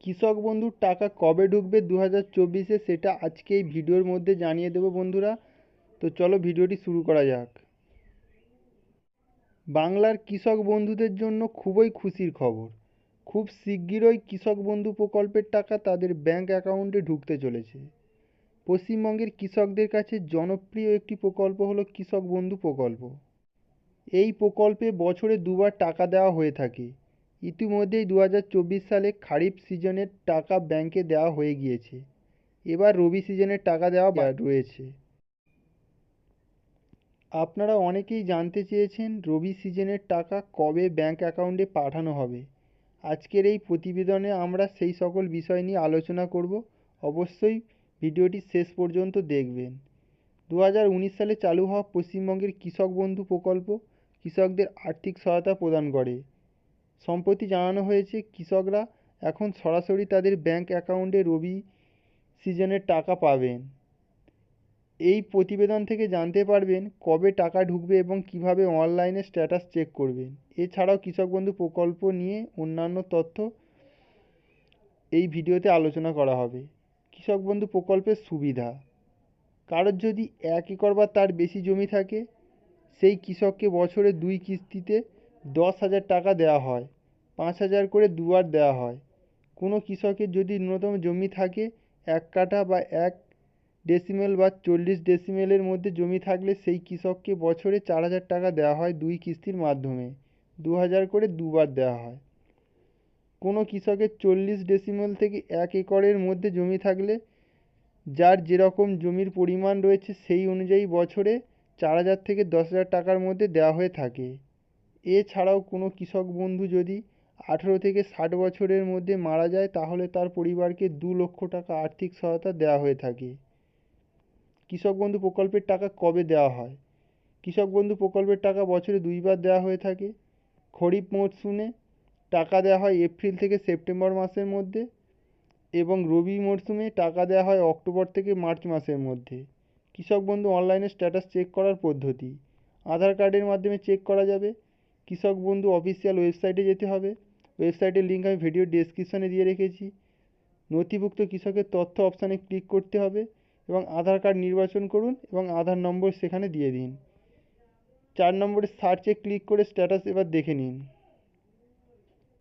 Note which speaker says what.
Speaker 1: কৃষক বন্ধুর টাকা কবে ঢুকবে 2024-এ সেটা আজকে এই ভিডিওর মধ্যে জানিয়ে দেবো বন্ধুরা। তো চলো ভিডিওটি শুরু করা যাক। বাংলার কৃষক বন্ধুদের জন্য খুবই খুশির খবর। খুব শিগগিরই কৃষক বন্ধু প্রকল্পের টাকা তাদের ব্যাংক অ্যাকাউন্টে ঢুকতে চলেছে। পশ্চিমবঙ্গের কৃষকদের কাছে জনপ্রিয় একটি প্রকল্প হলো কৃষক বন্ধু প্রকল্প। এই প্রকল্পে বছরে দুবার টাকা দেওয়া হয়ে থাকে। ইতিমধ্যেই 2024 সালে খারিফ সিজনের টাকা ব্যাংকে দেওয়া হয়ে গিয়েছে। এবার রবি সিজনের টাকা দেওয়া রয়েছে। আপনারা অনেকেই জানতে চেয়েছেন রবি সিজনের টাকা কবে ব্যাংক অ্যাকাউন্টে পাঠানো হবে। আজকের এই প্রতিবেদনে আমরা সেই সকল বিষয় নিয়ে আলোচনা করব। অবশ্যই ভিডিওটি শেষ পর্যন্ত দেখবেন। 2019 সালে চালু হওয়া পশ্চিমবঙ্গের কৃষক বন্ধু প্রকল্প কৃষকদের আর্থিক সহায়তা প্রদান করে। সম্প্রতি জানানো হয়েছে কৃষকরা এখন সরাসরি তাদের ব্যাংক অ্যাকাউন্টে রবি সিজনের টাকা পাবেন। এই প্রতিবেদন থেকে জানতে পারবেন কবে টাকা ঢুকবে এবং কিভাবে অনলাইনে স্ট্যাটাস চেক করবেন। এছাড়াও কৃষক বন্ধু প্রকল্প নিয়ে অন্যান্য তথ্য এই ভিডিওতে আলোচনা করা হবে। কৃষক বন্ধু প্রকল্পের সুবিধা: কারোর যদি 1 একর বা তার বেশি জমি থাকে সেই কৃষককে বছরে 2 কিস্তিতে 10,000 টাকা দেওয়া হয়। 5,000 করে দুবার দেওয়া হয়। কোনো কৃষকের যদি ন্যূনতম জমি থাকে 1 কাঠা বা 1 ডেসিমেল বা 40 ডেসিমেলের মধ্যে জমি থাকলে সেই কৃষককে বছরে 4,000 টাকা দেওয়া হয় 2 কিস্তির মাধ্যমে। 2,000 করে দুবার দেওয়া হয়। কোনো কৃষকের 40 ডেসিমেল থেকে 1 একরের মধ্যে জমি থাকলে যার যেরকম জমির পরিমাণ রয়েছে সেই অনুযায়ী বছরে 4,000 থেকে 10,000 টাকার মধ্যে দেওয়া হয়ে থাকে। এছাড়াও কোনো কৃষক বন্ধু যদি 18 থেকে 60 বছরের মধ্যে মারা যায় তাহলে তার পরিবারকে 2 লক্ষ টাকা আর্থিক সহায়তা দেওয়া হয়ে থাকে। কৃষক বন্ধু প্রকল্পের টাকা কবে দেওয়া হয়? কৃষক বন্ধু প্রকল্পের টাকা বছরে 2বার দেওয়া হয়ে থাকে। খরিফ মরশুমে টাকা দেওয়া হয় এপ্রিল থেকে সেপ্টেম্বর মাসের মধ্যে এবং রবি মরশুমে টাকা দেওয়া হয় অক্টোবর থেকে মার্চ মাসের মধ্যে। কৃষক বন্ধু অনলাইনে স্ট্যাটাস চেক করার পদ্ধতি: আধার কার্ডের মাধ্যমে চেক করা যাবে। কৃষক বন্ধু অফিসিয়াল ওয়েবসাইটে যেতে হবে। ওয়েবসাইটের লিঙ্ক আমি ভিডিও ডেসক্রিপশনে দিয়ে রেখেছি। নথিভুক্ত কৃষকের তথ্য অপশানে ক্লিক করতে হবে এবং আধার কার্ড নির্বাচন করুন এবং আধার নম্বর সেখানে দিয়ে দিন। 4 নম্বরে সার্চে ক্লিক করে স্ট্যাটাস এবার দেখে নিন।